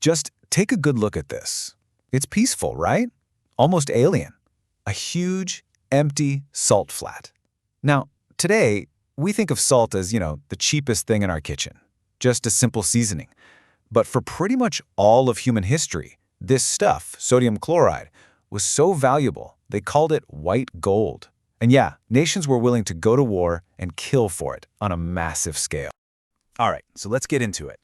Just take a good look at this. It's peaceful, right? Almost alien. A huge, empty salt flat. Now, today, we think of salt as, the cheapest thing in our kitchen. Just a simple seasoning. But for pretty much all of human history, this stuff, sodium chloride, was so valuable, they called it white gold. And yeah, nations were willing to go to war and kill for it on a massive scale. All right, so let's get into it.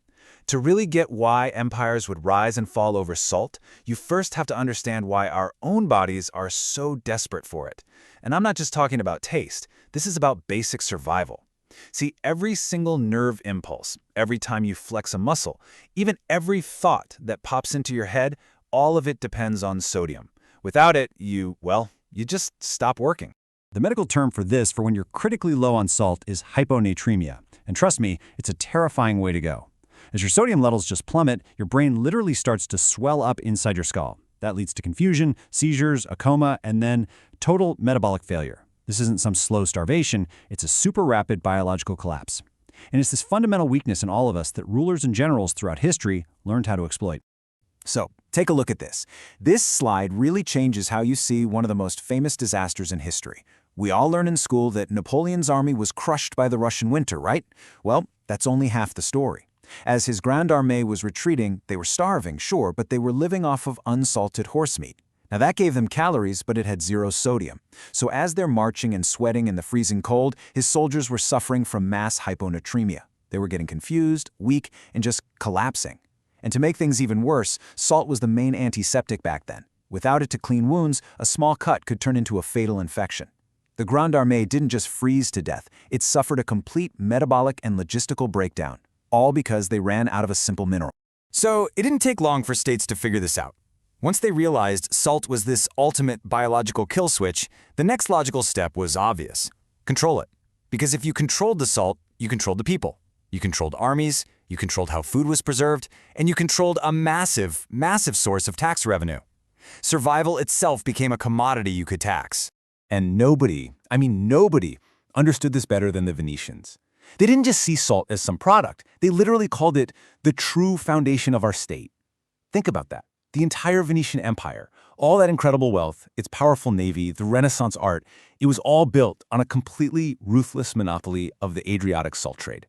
To really get why empires would rise and fall over salt, you first have to understand why our own bodies are so desperate for it. And I'm not just talking about taste. This is about basic survival. See, every single nerve impulse, every time you flex a muscle, even every thought that pops into your head, all of it depends on sodium. Without it, you just stop working. The medical term for this for when you're critically low on salt is hyponatremia. And trust me, it's a terrifying way to go. As your sodium levels just plummet, your brain literally starts to swell up inside your skull. That leads to confusion, seizures, a coma, and then total metabolic failure. This isn't some slow starvation, it's a super rapid biological collapse. And it's this fundamental weakness in all of us that rulers and generals throughout history learned how to exploit. So, take a look at this. This slide really changes how you see one of the most famous disasters in history. We all learn in school that Napoleon's army was crushed by the Russian winter, right? Well, that's only half the story. As his Grande Armée was retreating, they were starving, sure, but they were living off of unsalted horse meat. Now that gave them calories, but it had zero sodium. So as they're marching and sweating in the freezing cold, his soldiers were suffering from mass hyponatremia. They were getting confused, weak, and just collapsing. And to make things even worse, salt was the main antiseptic back then. Without it to clean wounds, a small cut could turn into a fatal infection. The Grande Armée didn't just freeze to death, it suffered a complete metabolic and logistical breakdown, all because they ran out of a simple mineral. So it didn't take long for states to figure this out. Once they realized salt was this ultimate biological kill switch, the next logical step was obvious. Control it. Because if you controlled the salt, you controlled the people. You controlled armies, you controlled how food was preserved, and you controlled a massive, massive source of tax revenue. Survival itself became a commodity you could tax. And nobody understood this better than the Venetians. They didn't just see salt as some product. They literally called it the true foundation of our state. Think about that. The entire Venetian Empire, all that incredible wealth, its powerful navy, the Renaissance art, it was all built on a completely ruthless monopoly of the Adriatic salt trade.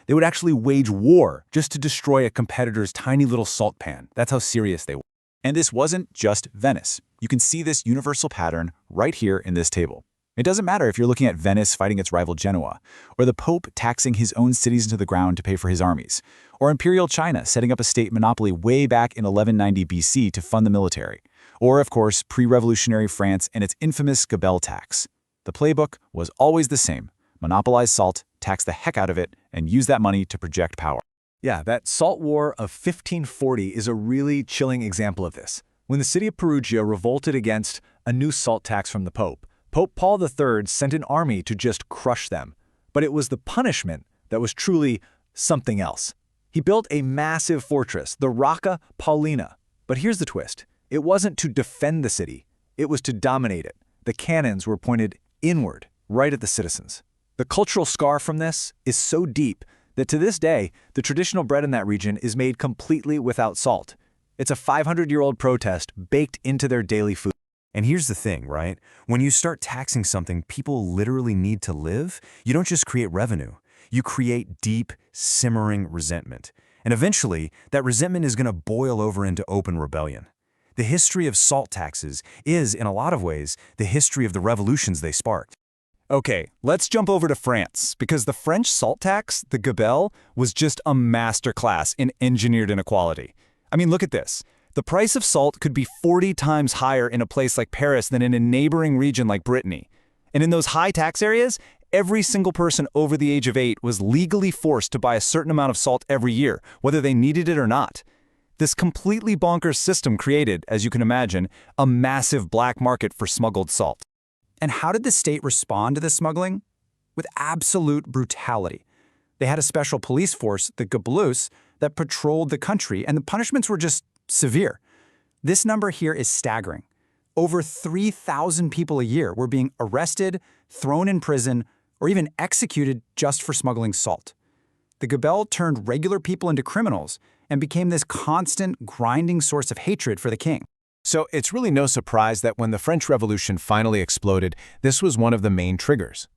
They would actually wage war just to destroy a competitor's tiny little salt pan. That's how serious they were. And this wasn't just Venice. You can see this universal pattern right here in this table. It doesn't matter if you're looking at Venice fighting its rival Genoa, or the Pope taxing his own cities into the ground to pay for his armies, or Imperial China setting up a state monopoly way back in 1190 BC to fund the military, or, of course, pre-revolutionary France and its infamous gabelle tax. The playbook was always the same. Monopolize salt, tax the heck out of it, and use that money to project power. Yeah, that Salt War of 1540 is a really chilling example of this. When the city of Perugia revolted against a new salt tax from the Pope, Pope Paul III sent an army to just crush them. But it was the punishment that was truly something else. He built a massive fortress, the Rocca Paulina. But here's the twist. It wasn't to defend the city. It was to dominate it. The cannons were pointed inward, right at the citizens. The cultural scar from this is so deep that to this day, the traditional bread in that region is made completely without salt. It's a 500-year-old protest baked into their daily food. And here's the thing, right? When you start taxing something people literally need to live, you don't just create revenue. You create deep, simmering resentment. And eventually, that resentment is going to boil over into open rebellion. The history of salt taxes is, in a lot of ways, the history of the revolutions they sparked. Okay, let's jump over to France, because the French salt tax, the gabelle, was just a masterclass in engineered inequality. I mean, look at this. The price of salt could be 40 times higher in a place like Paris than in a neighboring region like Brittany. And in those high tax areas, every single person over the age of 8 was legally forced to buy a certain amount of salt every year, whether they needed it or not. This completely bonkers system created, as you can imagine, a massive black market for smuggled salt. And how did the state respond to this smuggling? With absolute brutality. They had a special police force, the Gabelous, that patrolled the country, and the punishments were just severe. This number here is staggering. Over 3,000 people a year were being arrested, thrown in prison, or even executed just for smuggling salt. The gabelle turned regular people into criminals, and became this constant, grinding source of hatred for the king. So it's really no surprise that when the French Revolution finally exploded, this was one of the main triggers.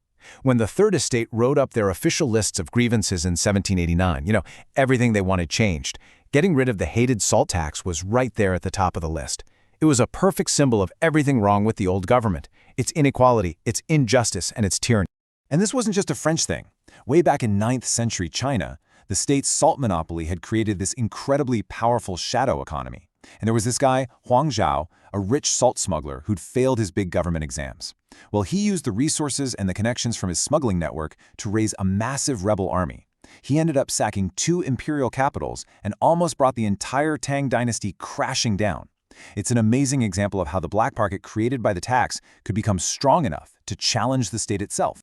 When the Third Estate wrote up their official lists of grievances in 1789, everything they wanted changed, getting rid of the hated salt tax was right there at the top of the list. It was a perfect symbol of everything wrong with the old government: its inequality, its injustice, and its tyranny. And this wasn't just a French thing. Way back in 9th century China, the state's salt monopoly had created this incredibly powerful shadow economy. And there was this guy, Huang Zhao, a rich salt smuggler who'd failed his big government exams. Well, he used the resources and the connections from his smuggling network to raise a massive rebel army. He ended up sacking 2 imperial capitals and almost brought the entire Tang dynasty crashing down. It's an amazing example of how the black market created by the tax could become strong enough to challenge the state itself.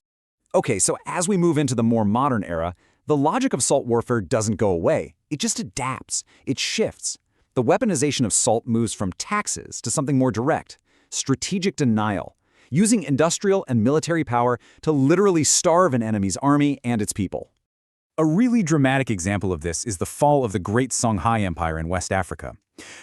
Okay, so as we move into the more modern era, the logic of salt warfare doesn't go away. It just adapts. It shifts. The weaponization of salt moves from taxes to something more direct: strategic denial, using industrial and military power to literally starve an enemy's army and its people. A really dramatic example of this is the fall of the Great Songhai Empire in West Africa.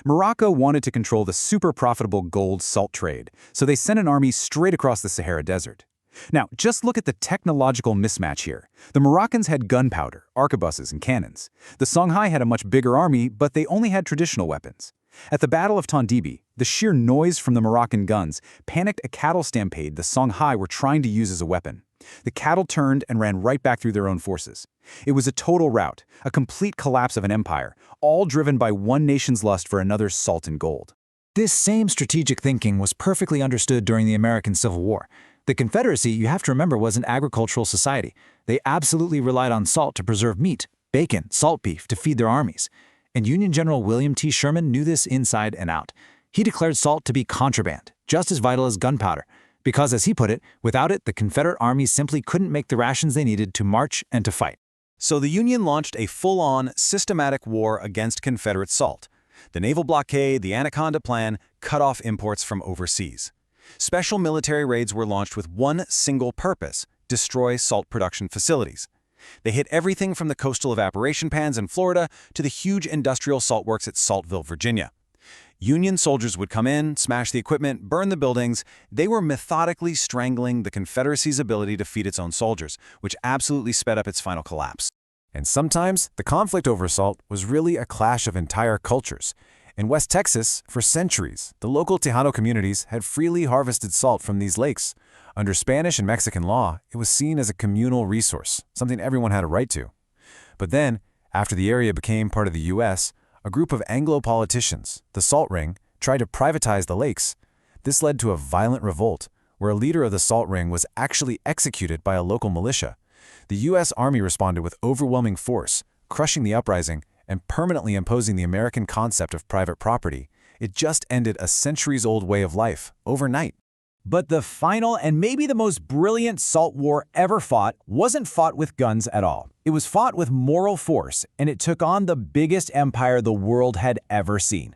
Morocco wanted to control the super profitable gold salt trade, so they sent an army straight across the Sahara Desert. Now, just look at the technological mismatch here. The Moroccans had gunpowder, arquebuses, and cannons. The Songhai had a much bigger army, but they only had traditional weapons. At the Battle of Tondibi, the sheer noise from the Moroccan guns panicked a cattle stampede the Songhai were trying to use as a weapon. The cattle turned and ran right back through their own forces. It was a total rout, a complete collapse of an empire, all driven by one nation's lust for another's salt and gold. This same strategic thinking was perfectly understood during the American Civil War. The Confederacy, you have to remember, was an agricultural society. They absolutely relied on salt to preserve meat, bacon, salt beef to feed their armies. And Union General William T. Sherman knew this inside and out. He declared salt to be contraband, just as vital as gunpowder, because, as he put it, without it, the Confederate army simply couldn't make the rations they needed to march and to fight. So the Union launched a full-on, systematic war against Confederate salt. The naval blockade, the Anaconda Plan, cut off imports from overseas. Special military raids were launched with one single purpose: destroy salt production facilities. They hit everything from the coastal evaporation pans in Florida to the huge industrial salt works at Saltville, Virginia. Union soldiers would come in, smash the equipment, burn the buildings. They were methodically strangling the Confederacy's ability to feed its own soldiers, which absolutely sped up its final collapse. And sometimes, the conflict over salt was really a clash of entire cultures. In West Texas, for centuries, the local Tejano communities had freely harvested salt from these lakes. Under Spanish and Mexican law, it was seen as a communal resource, something everyone had a right to. But then, after the area became part of the U.S., a group of Anglo politicians, the Salt Ring, tried to privatize the lakes. This led to a violent revolt, where a leader of the Salt Ring was actually executed by a local militia. The U.S. Army responded with overwhelming force, crushing the uprising and permanently imposing the American concept of private property. It just ended a centuries-old way of life, overnight. But the final and maybe the most brilliant salt war ever fought wasn't fought with guns at all. It was fought with moral force, and it took on the biggest empire the world had ever seen.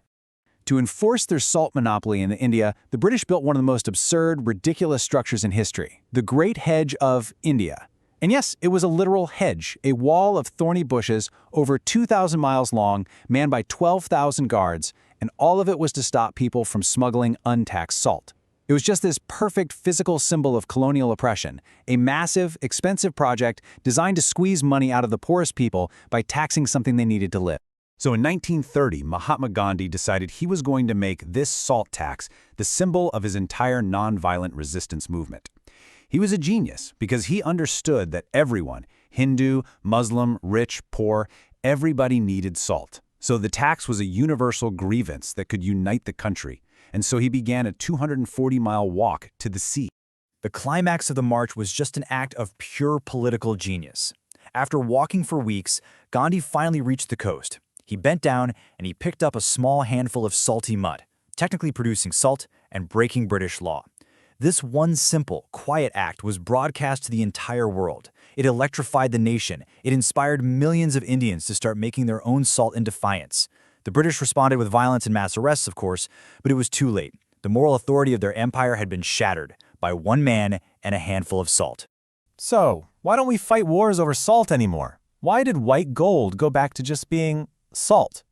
To enforce their salt monopoly in India, the British built one of the most absurd, ridiculous structures in history: the Great Hedge of India. And yes, it was a literal hedge, a wall of thorny bushes over 2,000 miles long, manned by 12,000 guards, and all of it was to stop people from smuggling untaxed salt. It was just this perfect physical symbol of colonial oppression, a massive, expensive project designed to squeeze money out of the poorest people by taxing something they needed to live. So in 1930, Mahatma Gandhi decided he was going to make this salt tax the symbol of his entire nonviolent resistance movement. He was a genius because he understood that everyone, Hindu, Muslim, rich, poor, everybody needed salt. So the tax was a universal grievance that could unite the country. And so he began a 240-mile walk to the sea. The climax of the march was just an act of pure political genius. After walking for weeks, Gandhi finally reached the coast. He bent down and he picked up a small handful of salty mud, technically producing salt and breaking British law. This one simple, quiet act was broadcast to the entire world. It electrified the nation. It inspired millions of Indians to start making their own salt in defiance. The British responded with violence and mass arrests, of course, but it was too late. The moral authority of their empire had been shattered by one man and a handful of salt. So, why don't we fight wars over salt anymore? Why did white gold go back to just being Salt.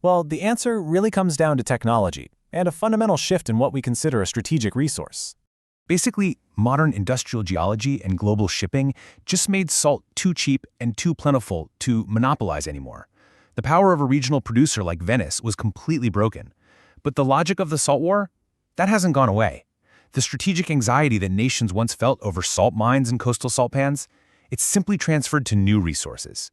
Well, the answer really comes down to technology and a fundamental shift in what we consider a strategic resource. Basically, modern industrial geology and global shipping just made salt too cheap and too plentiful to monopolize anymore. The power of a regional producer like Venice was completely broken. But the logic of the salt war? That hasn't gone away. The strategic anxiety that nations once felt over salt mines and coastal salt pans, it's simply transferred to new resources.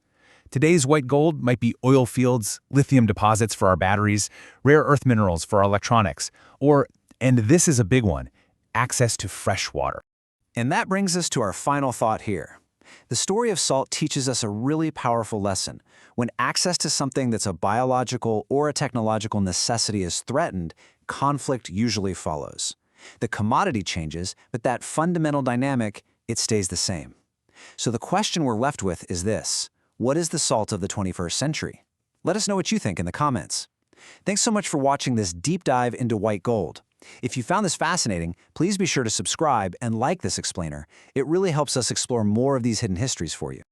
Today's white gold might be oil fields, lithium deposits for our batteries, rare earth minerals for our electronics, or, and this is a big one, access to fresh water. And that brings us to our final thought here. The story of salt teaches us a really powerful lesson. When access to something that's a biological or a technological necessity is threatened, conflict usually follows. The commodity changes, but that fundamental dynamic, it stays the same. So the question we're left with is this: what is the salt of the 21st century? Let us know what you think in the comments. Thanks so much for watching this deep dive into white gold. If you found this fascinating, please be sure to subscribe and like this explainer. It really helps us explore more of these hidden histories for you.